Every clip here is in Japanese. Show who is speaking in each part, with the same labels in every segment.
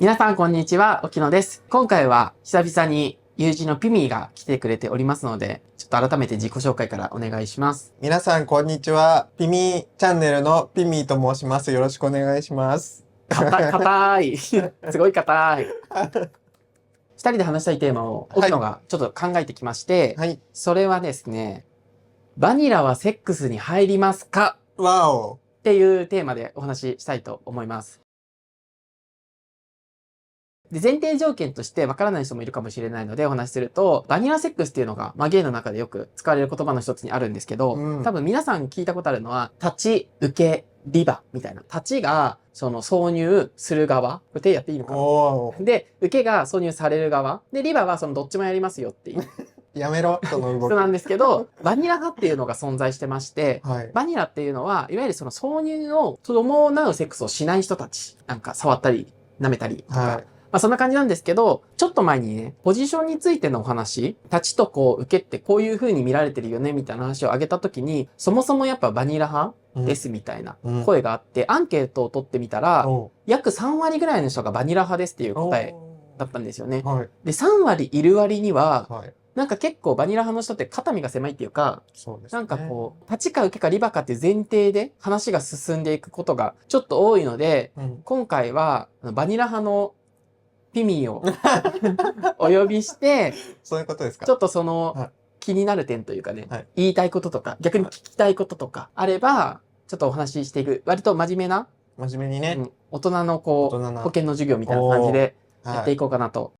Speaker 1: 皆さんこんにちは、沖野です。今回は久々に友人のピミーが来てくれておりますので、ちょっと改めて自己紹介からお願いします。
Speaker 2: 皆さんこんにちは。ピミーチャンネルのピミーと申します。よろしくお願いします。
Speaker 1: 硬い。すごい硬い。二人で話したいテーマを沖野がちょっと考えてきまして、
Speaker 2: はい。
Speaker 1: それはですね、バニラはセックスに入りますか
Speaker 2: わお。
Speaker 1: っていうテーマでお話ししたいと思います。で、前提条件としてわからない人もいるかもしれないのでお話しすると、バニラセックスっていうのが、ゲイの中でよく使われる言葉の一つにあるんですけど、多分皆さん聞いたことあるのは、立ち、受け、リバみたいな。立ちが、挿入する側。これ手やっていいのかなで、受けが挿入される側。で、リバはどっちもやりますよっていう。
Speaker 2: やめろ、その動き。
Speaker 1: そうなんですけど、バニラ派っていうのが存在してまして、
Speaker 2: はい、
Speaker 1: バニラっていうのは、いわゆる挿入を伴うセックスをしない人たち。なんか触ったり、舐めたりとか。はい、そんな感じなんですけど、ちょっと前にね、ポジションについてのお話、立ちと受けってこういう風に見られてるよね、みたいな話を挙げたときに、そもそもやっぱバニラ派ですみたいな声があって、アンケートを取ってみたら、約3割ぐらいの人がバニラ派ですっていう答えだったんですよね。はい、で、3割いる割には、なんか結構バニラ派の人って肩身が狭いっていうか、なんか立ちか受けかリバかっていう前提で話が進んでいくことがちょっと多いので、今回はバニラ派のピミーをお呼びして、
Speaker 2: そういうことですか。
Speaker 1: ちょっと気になる点というかね、言いたいこととか、逆に聞きたいこととかあれば、ちょっとお話ししていく、割と真面目にね、大人の保険の授業みたいな感じでやっていこうかなと。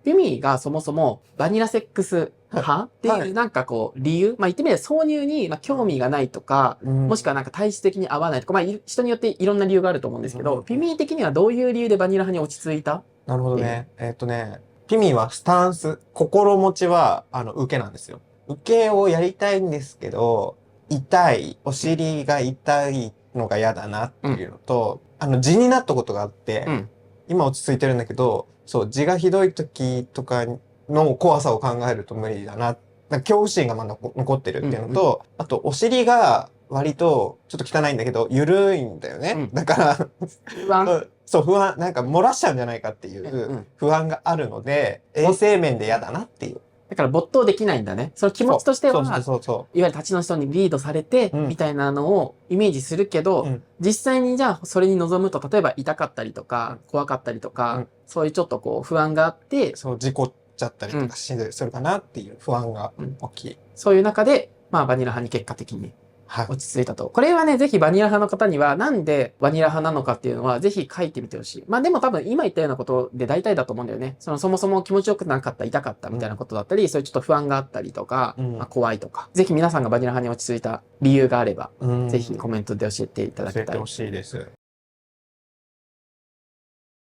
Speaker 1: ピミーがそもそもバニラセックス派っていうなんか理由、言ってみれば挿入に興味がないとか、もしくはなんか体質的に合わないとか、人によっていろんな理由があると思うんですけど、ピミー的にはどういう理由でバニラ派に落ち着いた？
Speaker 2: なるほどね。ピミーはスタンス、心持ちは受けなんですよ。受けをやりたいんですけど、痛い、お尻が痛いのが嫌だなっていうのと、痔になったことがあって、今落ち着いてるんだけど、そう、痔がひどい時とかの怖さを考えると無理だな。恐怖心がまだ残ってるっていうのと、あと、お尻が割と、ちょっと汚いんだけど、緩いんだよね。だから不安そう、不安、なんか漏らしちゃうんじゃないかっていう不安があるので、衛生面で嫌だなっていう。
Speaker 1: だから没頭できないんだね。その気持ちとしては、いわゆる立ちの人にリードされて、みたいなのをイメージするけど、実際にじゃあそれに臨むと、例えば痛かったりとか、怖かったりとか、そういうちょっと不安があって、
Speaker 2: そう、事故っちゃったりとかするかなっていう不安が大きい。
Speaker 1: そういう中で、バニラ派に結果的に落ち着いたと。これはね、ぜひバニラ派の方には、なんでバニラ派なのかっていうのは、ぜひ書いてみてほしい。でも多分今言ったようなことで大体だと思うんだよね。そもそも気持ちよくなかった、痛かったみたいなことだったり、そういうちょっと不安があったりとか、怖いとか。ぜひ皆さんがバニラ派に落ち着いた理由があれば、ぜひコメントで教えていただきたい。
Speaker 2: 教えてほしいです。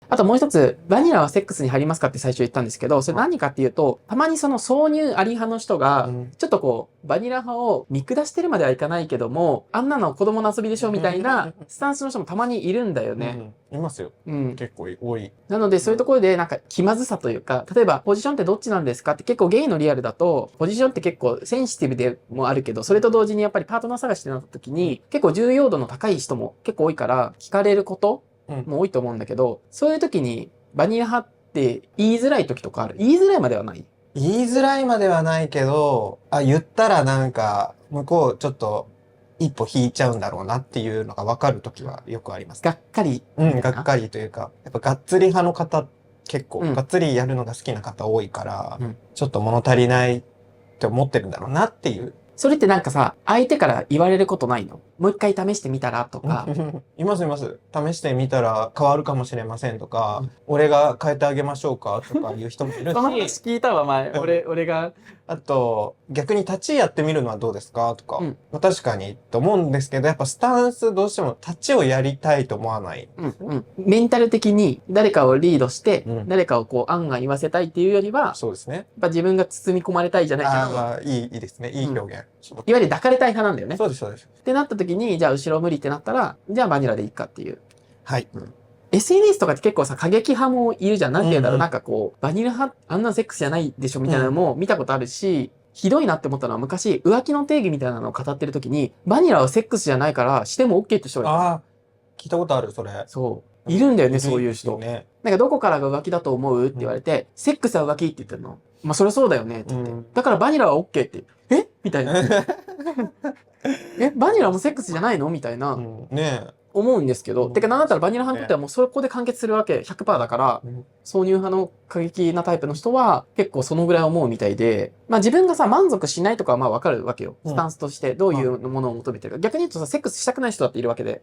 Speaker 1: あともう一つ、バニラはセックスに入りますかって最初言ったんですけど、それ何かっていうと、たまに挿入あり派の人が、ちょっとバニラ派を見下してるまではいかないけども、あんなの子供の遊びでしょみたいなスタンスの人もたまにいるんだよね。
Speaker 2: いますよ。結構多い。
Speaker 1: なのでそういうところでなんか気まずさというか、例えばポジションってどっちなんですかって結構ゲイのリアルだと、ポジションって結構センシティブでもあるけど、それと同時にやっぱりパートナー探しってなった時に、結構重要度の高い人も結構多いから、聞かれることも多いと思うんだけど、そういう時に、バニラ派って言いづらい時とかある？言いづらいまではない？
Speaker 2: 言いづらいまではないけど、言ったらなんか、向こうちょっと一歩引いちゃうんだろうなっていうのが分かる時はよくあります。
Speaker 1: がっかり？
Speaker 2: がっかりというか、やっぱがっつり派の方結構、がっつりやるのが好きな方多いから、ちょっと物足りないって思ってるんだろうなっていう。
Speaker 1: それってなんかさ、相手から言われることないの？もう一回試してみたらとか。
Speaker 2: います。試してみたら変わるかもしれませんとか、俺が変えてあげましょうかとかいう人もいるし。
Speaker 1: その話聞いたわ、前。俺が。
Speaker 2: あと、逆に立ちやってみるのはどうですかとか。確かにと思うんですけど、やっぱスタンスどうしても立ちをやりたいと思わない。
Speaker 1: メンタル的に誰かをリードして、誰かを案外言わせたいっていうよりは、
Speaker 2: そうですね。やっ
Speaker 1: ぱ自分が包み込まれたいじゃないけど。
Speaker 2: いいですね。いい表現。
Speaker 1: いわゆる抱かれたい派なんだよね。
Speaker 2: そうです。
Speaker 1: ってなった時に、じゃあ後ろ無理ってなったら、じゃあバニラでいいかっていう。
Speaker 2: はい。
Speaker 1: SNS とかって結構さ、過激派もいるじゃん。なんて言うんだろう。なんかバニラ派、あんなセックスじゃないでしょみたいなのも見たことあるし、ひどいなって思ったのは昔、浮気の定義みたいなのを語ってる時に、バニラはセックスじゃないからしても OK って人がいた。
Speaker 2: 聞いたことある、それ。
Speaker 1: そう。いるんだよね、
Speaker 2: いる
Speaker 1: そういう人。
Speaker 2: ね。
Speaker 1: なんかどこからが浮気だと思うって言われて、セックスは浮気って言ってるの。まあそれそうだよねって言って。だからバニラは OK って。えみたいな。バニラもセックスじゃないのみたいな。
Speaker 2: ね
Speaker 1: 思うんですけど、てかなんだったらバニラ派にとってはもうそこで完結するわけ 100% だから、挿入派の過激なタイプの人は結構そのぐらい思うみたいで、まあ自分がさ、満足しないとかはまあわかるわけよ。スタンスとしてどういうものを求めてるか。逆に言うとさ、セックスしたくない人だっているわけで、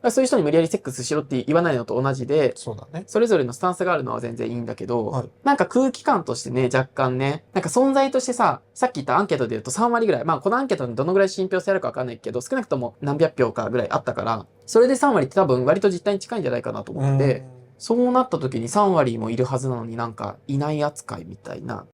Speaker 1: そういう人に無理やりセックスしろって言わないのと同じで、
Speaker 2: そうだね。
Speaker 1: それぞれのスタンスがあるのは全然いいんだけど、なんか空気感としてね、若干ね、なんか存在としてさ、さっき言ったアンケートで言うと3割ぐらい、まあこのアンケートにどのぐらい信憑性あるかわかんないけど、少なくとも何百票かぐらいあったから、それで3割って多分割と実態に近いんじゃないかなと思って、そうなった時に3割もいるはずなのになんかいない扱いみたいな。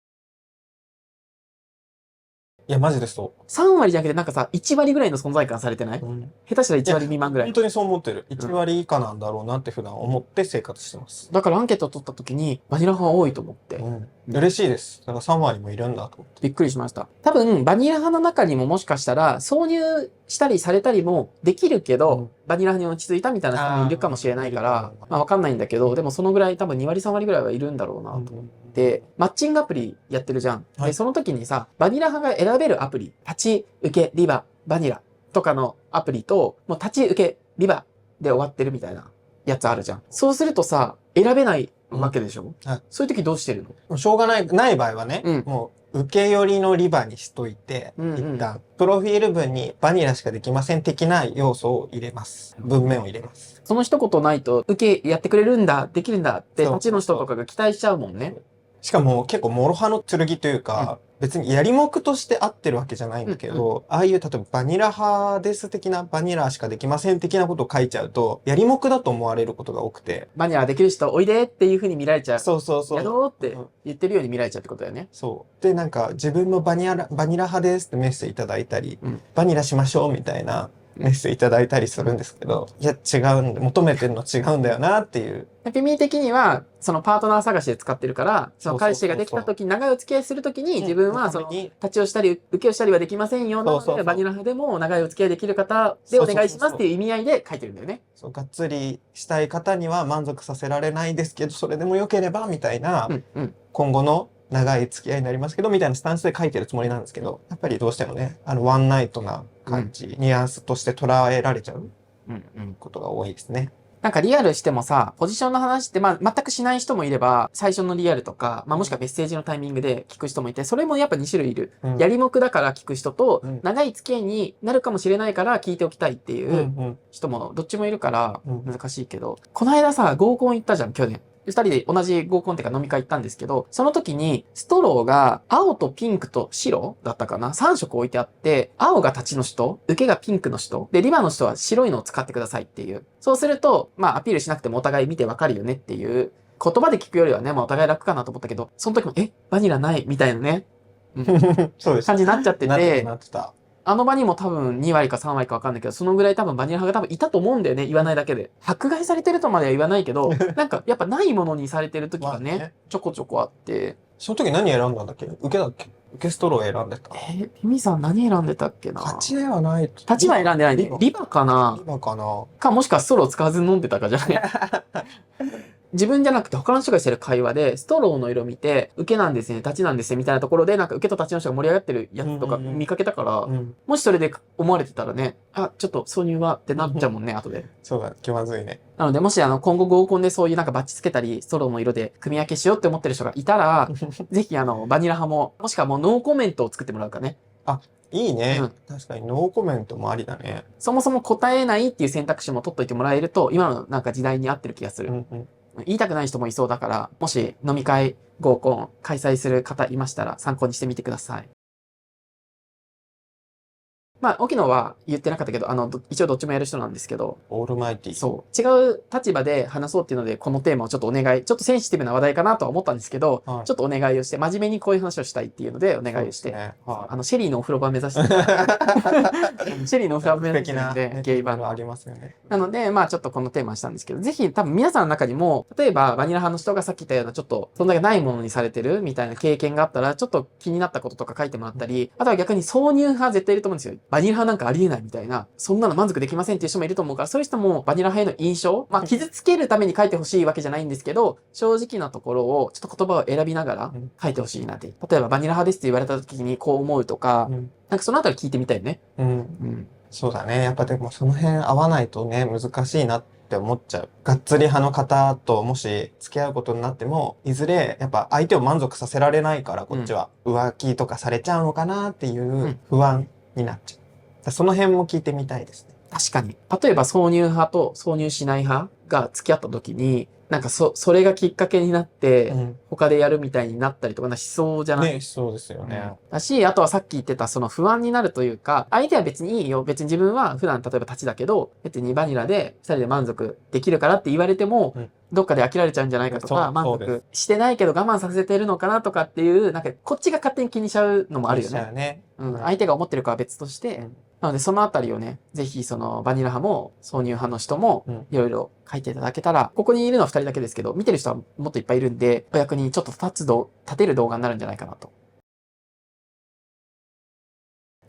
Speaker 2: いや、マジでそう。
Speaker 1: 3割じゃなくてなんかさ、1割ぐらいの存在感されてない、下手したら1割未満ぐらい。
Speaker 2: 本当にそう思ってる。1割以下なんだろうなって普段思って生活してます。
Speaker 1: だからアンケートを取った時にバニラ派は多いと思って。
Speaker 2: 嬉しいです。だから3割もいるんだと思って。
Speaker 1: びっくりしました。多分、バニラ派の中にももしかしたら、挿入したりされたりもできるけど、バニラ派に落ち着いたみたいな人もいるかもしれないから、まあわかんないんだけど、でもそのぐらい多分2割3割ぐらいはいるんだろうなと思って、マッチングアプリやってるじゃん。で、その時にさ、バニラ派が選べるアプリ、立ち、受け、リバ、バニラとかのアプリと、もう立ち、受け、リバで終わってるみたいなやつあるじゃん。そうするとさ、選べないわけでしょ、そういう時どうしてるの？
Speaker 2: しょうがない場合はね、もう受け寄りのリバにしといて、一旦、プロフィール文にバニラしかできません的な要素を入れます。文面を入れます。
Speaker 1: その一言ないと、受けやってくれるんだ、できるんだって、立ちの人とかが期待しちゃうもんね。
Speaker 2: しかも結構諸刃の剣というか、別にやりもくとして合ってるわけじゃないんだけど、ああいう例えばバニラ派です的なバニラしかできません的なことを書いちゃうと、やりもくだと思われることが多くて。
Speaker 1: バニラできる人おいでっていう風に見られちゃう。
Speaker 2: そう。
Speaker 1: やろうって言ってるように見られちゃうってことだよね。
Speaker 2: そう。で、なんか自分もバニラ派ですってメッセージいただいたり、バニラしましょうみたいなメッセージいただいたりするんですけど、いや違うんで、求めてるの違うんだよなっていう。
Speaker 1: ピミ的には、そのパートナー探しで使ってるから、その彼氏ができた時、長いお付き合いする時に、自分はその、立ちをしたり、受けをしたりはできませんよ。なので、バニラ派でも長いお付き合いできる方でお願いしますっていう意味合いで書いてるんだよね。
Speaker 2: そう、がっつりしたい方には満足させられないですけど、それでも良ければ、みたいな、今後の長い付き合いになりますけど、みたいなスタンスで書いてるつもりなんですけど、やっぱりどうしてもね、ワンナイトな感じ、ニュアンスとして捉えられちゃうことが多いですね。
Speaker 1: なんかリアルしてもさ、ポジションの話ってまあ全くしない人もいれば、最初のリアルとか、まあもしくはメッセージのタイミングで聞く人もいて、それもやっぱ2種類いる。やりもくだから聞く人と、長い付き合いになるかもしれないから聞いておきたいっていう人もどっちもいるから難しいけど、この間さ、合コン行ったじゃん、去年。二人で同じ合コンっていうか飲み会行ったんですけど、その時にストローが青とピンクと白だったかな ?3 色置いてあって、青が立ちの人、受けがピンクの人、で、リバの人は白いのを使ってくださいっていう。そうすると、まあアピールしなくてもお互い見てわかるよねっていう。言葉で聞くよりはね、まあお互い楽かなと思ったけど、その時も、バニラないみたいなね。
Speaker 2: そうです。
Speaker 1: 感じになっちゃってて、
Speaker 2: なってた。
Speaker 1: あの場にも多分2割か3割か分かんないけど、そのぐらい多分バニラ派が多分いたと思うんだよね、言わないだけで。迫害されてるとまでは言わないけど、なんかやっぱないものにされてる時がね、ちょこちょこあって。
Speaker 2: その時何選んだんだっけ？受けだっけ？受けストロー選んでた。
Speaker 1: ピミさん何選んでたっけな？
Speaker 2: 立ちではない。
Speaker 1: 立ちは選んでないね。リバかな？
Speaker 2: リバかな？
Speaker 1: かもしくはストロー使わずに飲んでたかじゃない？自分じゃなくて他の人がしてる会話で、ストローの色見て、受けなんですね、立ちなんですね、みたいなところで、なんか受けと立ちの人が盛り上がってるやつとか見かけたから、もしそれで思われてたらね、ちょっと挿入はってなっちゃうもんね、後で。
Speaker 2: そうだ、気まずいね。
Speaker 1: なので、もし今後合コンでそういうなんかバッチつけたり、ストローの色で組み分けしようって思ってる人がいたら、ぜひバニラ派も、もしくはもうノーコメントを作ってもらうかね。
Speaker 2: いいね。確かにノーコメントもありだね。
Speaker 1: そもそも答えないっていう選択肢も取っといてもらえると、今のなんか時代に合ってる気がする。言いたくない人もいそうだから、もし飲み会、合コン開催する方いましたら参考にしてみてください。まあ、沖野は言ってなかったけど、一応どっちもやる人なんですけど。
Speaker 2: オールマイティー。
Speaker 1: そう。違う立場で話そうっていうので、このテーマをちょっとお願い、ちょっとセンシティブな話題かなとは思ったんですけど、ちょっとお願いをして、真面目にこういう話をしたいっていうのでお願いをして、シェリーのお風呂場目指して、シェリーのお風呂場目指してるんで、ゲイバー
Speaker 2: ありますよね。
Speaker 1: なので、まあちょっとこのテーマにしたんですけど、ぜひ多分皆さんの中にも、例えばバニラ派の人がさっき言ったようなちょっと存在がないものにされてるみたいな経験があったら、ちょっと気になったこととか書いてもらったり、あとは逆に挿入派絶対いると思うんですよ。バニラ派なんかありえないみたいな、そんなの満足できませんっていう人もいると思うから、そういう人もバニラ派への印象、まあ傷つけるために書いてほしいわけじゃないんですけど、正直なところをちょっと言葉を選びながら書いてほしいなって。例えばバニラ派ですって言われた時にこう思うとか、なんかそのあたり聞いてみたいよね。
Speaker 2: そうだね。やっぱでもその辺合わないとね、難しいなって思っちゃう。がっつり派の方ともし付き合うことになっても、いずれやっぱ相手を満足させられないから、こっちは浮気とかされちゃうのかなっていう不安になっちゃう。その辺も聞いてみたいですね。
Speaker 1: 確かに。例えば挿入派と挿入しない派が付き合った時に、なんかそれがきっかけになって、他でやるみたいになったりとかしそうじゃない？
Speaker 2: ね、そうですよね。
Speaker 1: だし、あとはさっき言ってたその不安になるというか、相手は別にいいよ。別に自分は普段例えば立ちだけど、別にバニラで二人で満足できるからって言われても、どっかで飽きられちゃうんじゃないかとか、満足してないけど我慢させてるのかなとかっていう、なんかこっちが勝手に気にしちゃうのもあるよね。相手が思ってるかは別として、なのでそのあたりをね、ぜひそのバニラ派も挿入派の人もいろいろ書いていただけたら、ここにいるのは2人だけですけど、見てる人はもっといっぱいいるんで、お役にちょっと立てる動画になるんじゃないかなと。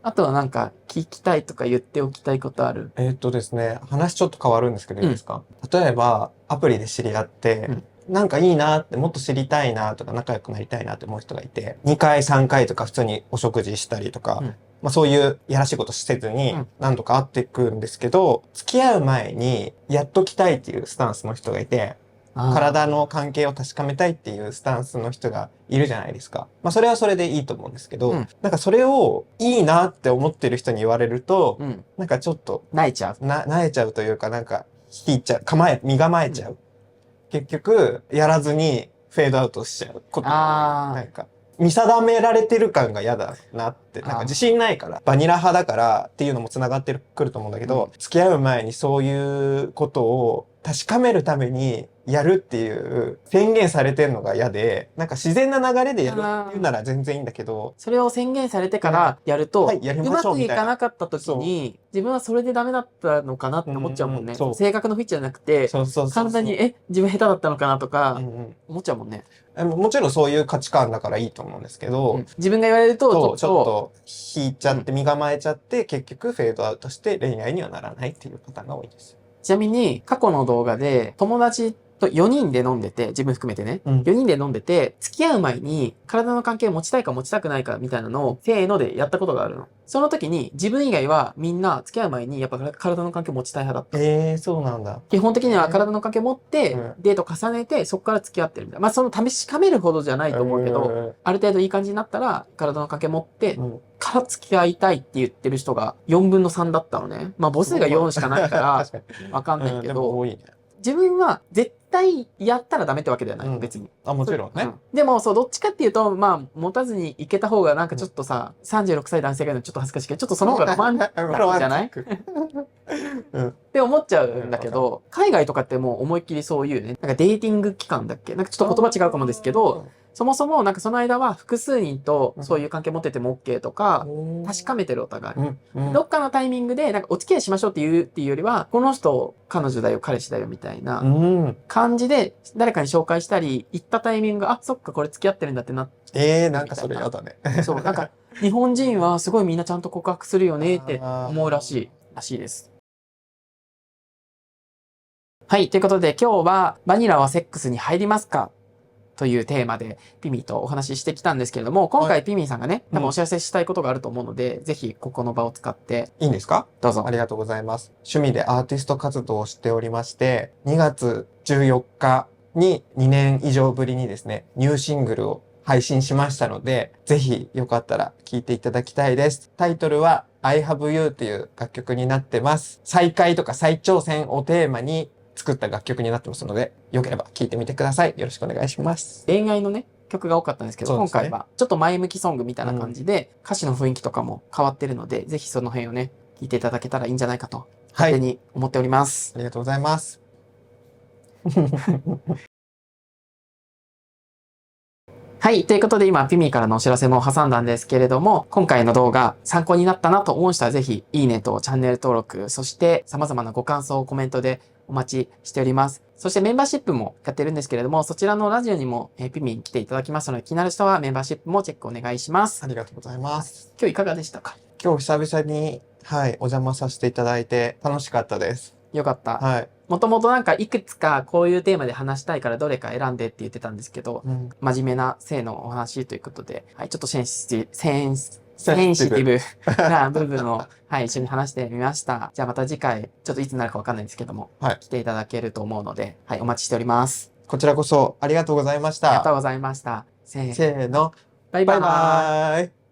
Speaker 1: あとはなんか聞きたいとか言っておきたいことある？
Speaker 2: ですね、話ちょっと変わるんですけどいいですか？例えばアプリで知り合って、なんかいいなって、もっと知りたいなとか仲良くなりたいなって思う人がいて、2回3回とか普通にお食事したりとか、まあそういうやらしいことせずに何度か会っていくんですけど、付き合う前にやっときたいっていうスタンスの人がいて、体の関係を確かめたいっていうスタンスの人がいるじゃないですか。まあそれはそれでいいと思うんですけど、なんかそれをいいなって思ってる人に言われると、なんかちょっと、
Speaker 1: 萎えちゃう。
Speaker 2: 萎えちゃうというかなんか引いちゃう、身構えちゃう。結局、やらずにフェードアウトしちゃうことが、なんか、見定められてる感が嫌だなって、なんか自信ないから、バニラ派だからっていうのも繋がってくると思うんだけど、付き合う前にそういうことを確かめるためにやるっていう宣言されてるのが嫌で、なんか自然な流れでやるっていうなら全然いいんだけど、
Speaker 1: それを宣言されてからやると、
Speaker 2: やり
Speaker 1: う
Speaker 2: ましょうみたいな。
Speaker 1: まくいかなかった時に、自分はそれでダメだったのかなって思っちゃうもんね。性格の不一致じゃなくて、簡単に、自分下手だったのかなとか、思っちゃうもんね。
Speaker 2: もちろんそういう価値観だからいいと思うんですけど、
Speaker 1: 自分が言われると、
Speaker 2: ちょっと引いちゃって、身構えちゃって、結局フェードアウトして恋愛にはならないっていうパターンが多いです。
Speaker 1: ちなみに、過去の動画で友達と4人で飲んでて、自分含めてね、4人で飲んでて、付き合う前に体の関係を持ちたいか持ちたくないかみたいなのを、せーのでやったことがあるの。その時に、自分以外はみんな付き合う前にやっぱ体の関係を持ちたい派だった。
Speaker 2: そうなんだ。
Speaker 1: 基本的には体の関係を持って、デート重ねて、そこから付き合ってるみたいな。まあ、その試しかめるほどじゃないと思うけど、ある程度いい感じになったら、体の関係持って、から付き合いたいって言ってる人が4分の3だったのね。まあ母数が4しかないから、わかんないけど、自分は絶対やったらダメってわけではない、別に。
Speaker 2: もちろんね。
Speaker 1: でも、そう、どっちかっていうと、まあ、持たずにいけた方がなんかちょっとさ、36歳男性が言うのちょっと恥ずかしいけど、ちょっとその方がロマンチックじゃないって思っちゃうんだけど、海外とかってもう思いっきりそういうね、なんかデーティング期間だっけなんかちょっと言葉違うかもですけど、そもそもなんかその間は複数人とそういう関係持ってても OK とか、確かめてるお互い。どっかのタイミングでなんかお付き合いしましょうっていうよりは、この人彼女だよ、彼氏だよみたいな感じで誰かに紹介したり、行ったタイミングが、あ、そっかこれ付き合ってるんだってなって。
Speaker 2: なんかそれやだね。
Speaker 1: そう、なんか日本人はすごいみんなちゃんと告白するよねって思うらしいです。はい。ということで今日はバニラはセックスに入りますかというテーマでピミーとお話ししてきたんですけれども、今回ピミーさんがね、多分お知らせしたいことがあると思うので、ぜひここの場を使って。
Speaker 2: いいんですか？
Speaker 1: どうぞ。
Speaker 2: ありがとうございます。趣味でアーティスト活動をしておりまして、2月14日に2年以上ぶりにですね、ニューシングルを配信しましたので、ぜひよかったら聴いていただきたいです。タイトルは I Have You という楽曲になってます。再会とか再挑戦をテーマに作った楽曲になってますので、よければ聴いてみてください。よろしくお願いします。
Speaker 1: 恋愛のね、曲が多かったんですけど、今回はちょっと前向きソングみたいな感じで、歌詞の雰囲気とかも変わってるので、ぜひその辺をね、聴いていただけたらいいんじゃないかと、勝手に思っております。
Speaker 2: ありがとうございます。
Speaker 1: はい。ということで今、ピミーからのお知らせも挟んだんですけれども、今回の動画参考になったなと思う人はぜひ、いいねとチャンネル登録、そして様々なご感想、コメントでお待ちしております。そしてメンバーシップもやってるんですけれども、そちらのラジオにもピミーに来ていただきますので、気になる人はメンバーシップもチェックお願いします。
Speaker 2: ありがとうございます。
Speaker 1: 今日いかがでしたか？
Speaker 2: 今日久々にはい、お邪魔させていただいて楽しかったです。
Speaker 1: よかった。
Speaker 2: はい。
Speaker 1: もともとなんかいくつかこういうテーマで話したいからどれか選んでって言ってたんですけど、
Speaker 2: うん、
Speaker 1: 真面目な性のお話ということで、はい、ちょっとセンシティブな部分を、はい、一緒に話してみました。じゃあまた次回、ちょっといつになるかわかんないんですけども、
Speaker 2: はい、
Speaker 1: 来ていただけると思うので、はい、お待ちしております。
Speaker 2: こちらこそありがとうございました。
Speaker 1: ありがとうございました。
Speaker 2: せーの、
Speaker 1: バイ
Speaker 2: バイ
Speaker 1: バーイ。
Speaker 2: バーイ。